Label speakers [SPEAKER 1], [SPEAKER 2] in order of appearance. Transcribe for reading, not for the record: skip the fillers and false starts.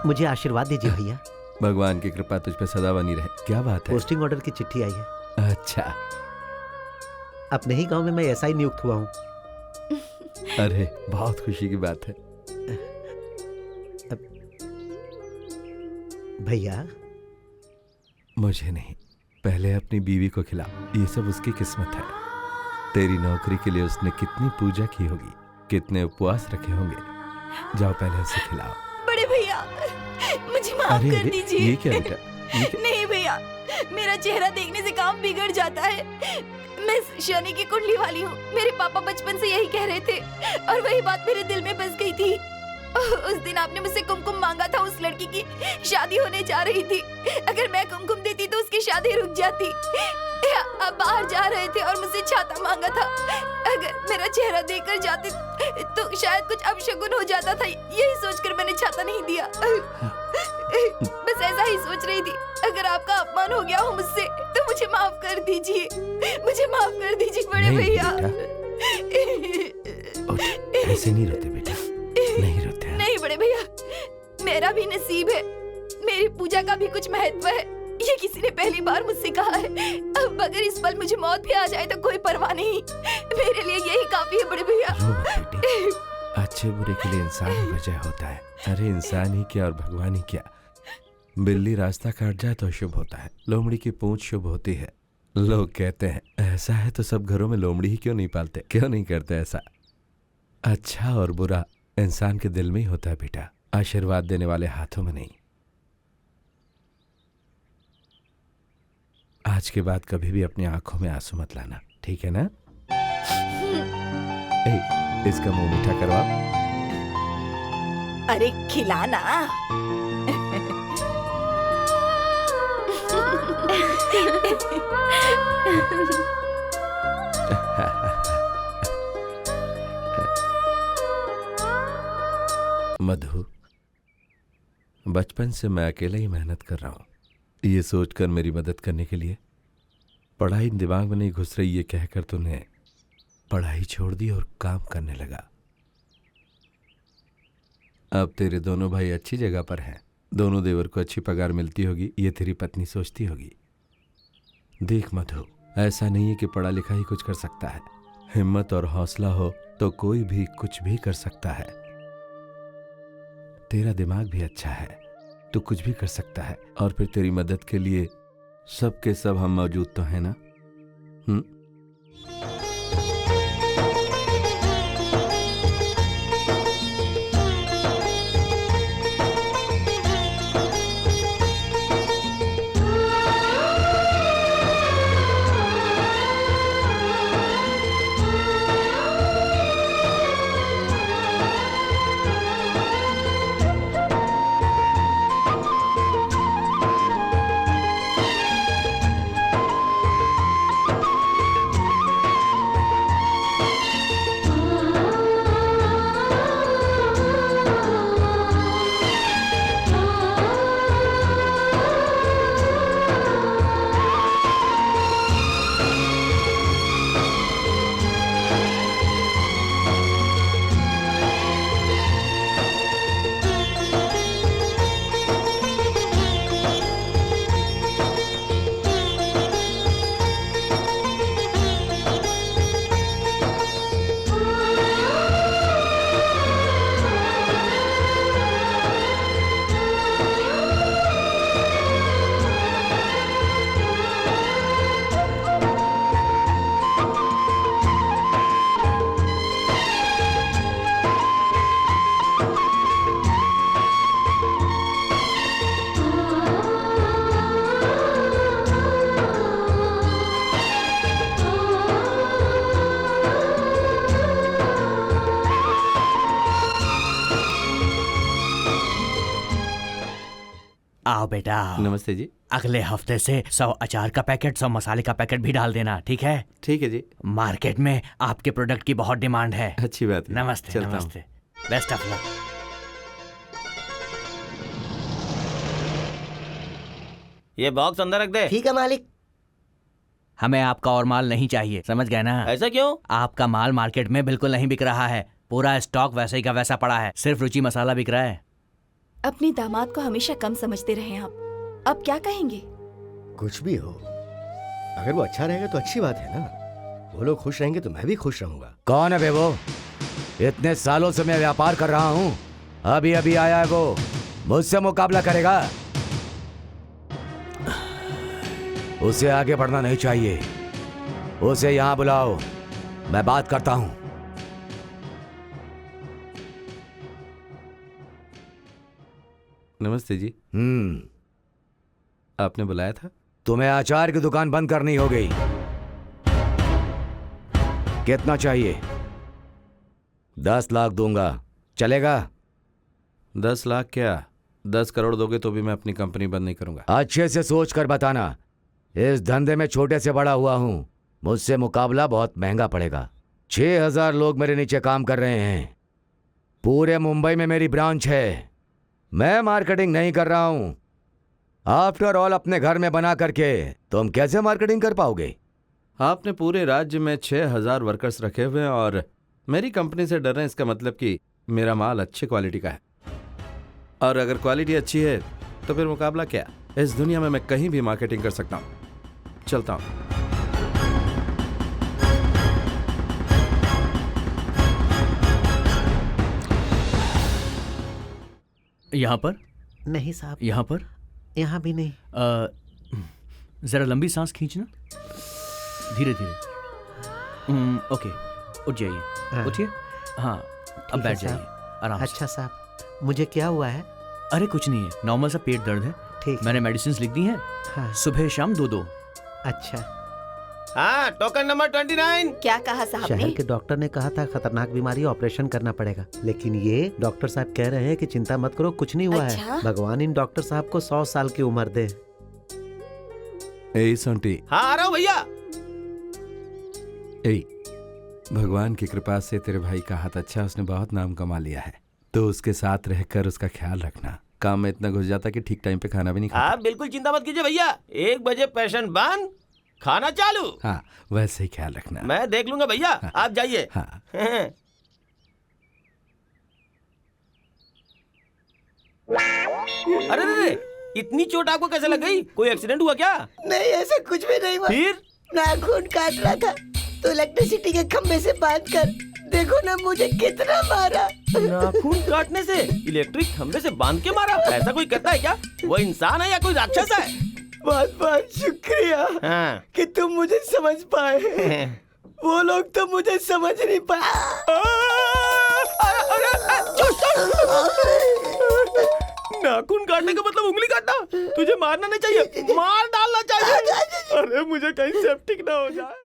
[SPEAKER 1] मुझे आशीर्वाद दीजिए भैया।
[SPEAKER 2] भगवान की कृपा तुझ पे सदा बनी रहे। क्या बात है?
[SPEAKER 1] पोस्टिंग ऑर्डर की चिट्ठी आई है।
[SPEAKER 2] अच्छा।
[SPEAKER 1] अपने ही गांव में मैं ऐसा ही नियुक्त हुआ हूँ।
[SPEAKER 2] अरे बहुत खुशी की बात है।
[SPEAKER 1] भैया
[SPEAKER 2] मुझे नहीं, पहले अपनी बीवी को खिला। ये सब उसकी किस्मत है। तेरी नौकरी के लिए उसने कितनी पूजा की होगी, कितने उपवास रखे होंगे। जाओ पहले उसे खिलाओ।
[SPEAKER 3] बड़े भैया मुझे माफ कर दीजिए।
[SPEAKER 2] ये क्या बेटा?
[SPEAKER 3] नहीं भैया, मेरा चेहरा देखने से काम बिगड़ जाता है। मैं शनि की कुंडली वाली हूँ। मेरे पापा बचपन से यही कह रहे थे और वही बात मेरे दिल में बस गई थी। उस दिन आपने मुझसे कुमकुम मांगा था। उस लड़की की शादी होने जा रही थी। अगर मैं कुमकुम देती तो उसकी शादी रुक जाती। आप बाहर जा रहे थे और मुझसे छाता मांगा था। अगर मेरा चेहरा देखकर जाते तो शायद कुछ अपशगुन हो जाता था। यही सोचकर मैंने छाता नहीं दिया। बस ऐसा ही सोच रही थी। अगर आपका अपमान हो गया हो मुझसे तो मुझे माफ कर दीजिए। मुझे माफ कर दीजिए बड़े भैया।
[SPEAKER 2] ऐसे नहीं रोते बेटा, नहीं रोते।
[SPEAKER 3] नहीं बड़े भैया, मेरा भी नसीब है। मेरी पूजा का भी कुछ महत्व है। ये किसी ने पहली बार मुझसे कहा है। अब अगर इस पल मुझे मौत भी आ जाए तो कोई परवाह नहीं। मेरे लिए यही काफी है बड़े भैया।
[SPEAKER 2] अच्छे बुरे के लिए इंसान ही वजह होता है। अरे इंसान ही क्या और भगवान ही क्या। बिल्ली रास्ता काट जाए तो शुभ होता है, लोमड़ी की पूंछ शुभ होती है। लोग कहते हैं ऐसा है तो सब घरों में लोमड़ी ही क्यों नहीं पालते, क्यों नहीं करते ऐसा। अच्छा और बुरा इंसान के दिल में ही होता है बेटा, आशीर्वाद देने वाले हाथों में नहीं। आज के बाद कभी भी अपनी आंखों में आंसू मत लाना, ठीक है ना? इसका मुंह मीठा करवा।
[SPEAKER 3] अरे खिलाना।
[SPEAKER 2] मधु, बचपन से मैं अकेले ही मेहनत कर रहा हूँ। ये सोचकर मेरी मदद करने के लिए पढ़ाई दिमाग में नहीं घुस रही, ये कहकर तूने पढ़ाई छोड़ दी और काम करने लगा। अब तेरे दोनों भाई अच्छी जगह पर हैं, दोनों देवर को अच्छी पगार मिलती होगी, ये तेरी पत्नी सोचती होगी। देख मधु, ऐसा नहीं है कि पढ़ा लिखा ही कुछ कर सकता है। हिम्मत और हौसला हो तो कोई भी कुछ भी कर सकता है। तेरा दिमाग भी अच्छा है, तू कुछ भी कर सकता है। और फिर तेरी मदद के लिए सब के सब हम मौजूद तो हैं ना?
[SPEAKER 1] आओ बेटा।
[SPEAKER 2] नमस्ते जी।
[SPEAKER 1] अगले हफ्ते से 100 अचार का पैकेट 100 मसाले का पैकेट भी डाल देना, ठीक है?
[SPEAKER 2] ठीक है जी।
[SPEAKER 1] मार्केट में आपके प्रोडक्ट की बहुत डिमांड है।
[SPEAKER 2] अच्छी बात है।
[SPEAKER 1] नमस्ते नमस्ते, बेस्ट ऑफ लक।
[SPEAKER 4] ये बॉक्स अंदर रख दे।
[SPEAKER 5] ठीक है मालिक।
[SPEAKER 1] हमें आपका और माल नहीं चाहिए, समझ गए ना?
[SPEAKER 4] ऐसा क्यों?
[SPEAKER 1] आपका माल मार्केट में बिल्कुल नहीं बिक रहा है। पूरा स्टॉक वैसे ही का वैसा पड़ा है, सिर्फ रुचि मसाला बिक रहा है।
[SPEAKER 3] अपने दामाद को हमेशा कम समझते रहे आप। अब क्या कहेंगे?
[SPEAKER 5] कुछ भी हो, अगर वो अच्छा रहेगा तो अच्छी बात है ना। वो लोग खुश रहेंगे तो मैं भी खुश रहूंगा।
[SPEAKER 6] कौन है बे वो? इतने सालों से मैं व्यापार कर रहा हूँ, अभी अभी आया है वो, मुझसे मुकाबला करेगा? उसे आगे बढ़ना नहीं चाहिए। उसे यहाँ बुलाओ, मैं बात करता हूँ।
[SPEAKER 2] नमस्ते जी। आपने बुलाया था?
[SPEAKER 6] तुम्हें अचार की दुकान बंद करनी हो गई। कितना चाहिए? 10 लाख दूंगा, चलेगा?
[SPEAKER 2] 10 लाख क्या, 10 करोड़ दोगे तो भी मैं अपनी कंपनी बंद नहीं करूंगा।
[SPEAKER 6] अच्छे से सोच कर बताना। इस धंधे में छोटे से बड़ा हुआ हूं, मुझसे मुकाबला बहुत महंगा पड़ेगा। 6000 लोग मेरे नीचे काम कर रहे हैं। पूरे मुंबई में मेरी ब्रांच है। मैं मार्केटिंग नहीं कर रहा हूं। आफ्टर ऑल अपने घर में बना करके तुम कैसे मार्केटिंग कर पाओगे?
[SPEAKER 2] आपने पूरे राज्य में 6000 वर्कर्स रखे हुए हैं और मेरी कंपनी से डर रहे हैं। इसका मतलब कि मेरा माल अच्छी क्वालिटी का है, और अगर क्वालिटी अच्छी है तो फिर मुकाबला क्या? इस दुनिया में मैं कहीं भी मार्केटिंग कर सकता हूं। चलता हूं।
[SPEAKER 1] यहाँ पर,
[SPEAKER 7] नहीं साहब,
[SPEAKER 1] यहाँ पर,
[SPEAKER 7] यहाँ भी नहीं।
[SPEAKER 1] जरा लंबी सांस खींचना, धीरे धीरे। ओके, उठ जाइए,
[SPEAKER 7] हाँ।
[SPEAKER 1] उठिए। हाँ, अब
[SPEAKER 7] है
[SPEAKER 1] बैठ
[SPEAKER 7] साहब।
[SPEAKER 1] जाइए आराम से।
[SPEAKER 7] अच्छा साहब, मुझे क्या हुआ है?
[SPEAKER 1] अरे कुछ नहीं है, नॉर्मल सा पेट दर्द है।
[SPEAKER 7] ठीक।
[SPEAKER 1] मैंने मेडिसिन लिख दी हैं,
[SPEAKER 7] हाँ।
[SPEAKER 1] सुबह शाम 2-2।
[SPEAKER 7] अच्छा,
[SPEAKER 4] हाँ, टोकन नंबर 29।
[SPEAKER 3] क्या कहा साहब
[SPEAKER 7] शहर
[SPEAKER 3] ने?
[SPEAKER 7] के डॉक्टर ने कहा था खतरनाक बीमारी, ऑपरेशन करना पड़ेगा, लेकिन ये डॉक्टर साहब कह रहे हैं कि चिंता मत करो, कुछ नहीं हुआ
[SPEAKER 3] अच्छा?
[SPEAKER 7] है। भगवान इन डॉक्टर साहब को 100 साल की उम्र दे।
[SPEAKER 2] ए संटी,
[SPEAKER 4] हाँ आ रहा हूँ भैया।
[SPEAKER 2] ए, भगवान की कृपा से तेरे भाई का हाथ अच्छा है, उसने बहुत नाम कमा लिया है, तो उसके साथ रहकर उसका ख्याल रखना। काम में इतना घुस जाता कि ठीक टाइम पे खाना भी नहीं खाता।
[SPEAKER 4] आप बिल्कुल चिंता मत कीजिए भैया, 1 बजे पेशेंट बंद, खाना चालू।
[SPEAKER 2] हाँ, वैसे ही ख्याल रखना।
[SPEAKER 4] मैं देख लूंगा भैया, आप जाइए।
[SPEAKER 2] हाँ।
[SPEAKER 4] अरे अरे, इतनी चोट आपको कैसे लग गई? कोई एक्सीडेंट हुआ क्या?
[SPEAKER 8] नहीं, ऐसा कुछ भी नहीं हुआ।
[SPEAKER 4] फिर
[SPEAKER 8] नाखून काट रहा था तो इलेक्ट्रिसिटी के खंभे से बांध कर देखो ना मुझे कितना मारा।
[SPEAKER 4] नाखून काटने से इलेक्ट्रिक खंभे से बांध के मारा? ऐसा कोई करता है क्या? वो इंसान है या कोई राक्षस है?
[SPEAKER 8] बहुत बहुत शुक्रिया
[SPEAKER 4] हाँ।
[SPEAKER 8] कि तुम मुझे समझ पाए। वो लोग तो मुझे समझ नहीं पाए।
[SPEAKER 4] नाखून काटने का मतलब उंगली काटना? तुझे मारना नहीं चाहिए, मार डालना चाहिए। अरे मुझे कहीं सेप्टिक ना हो जाए।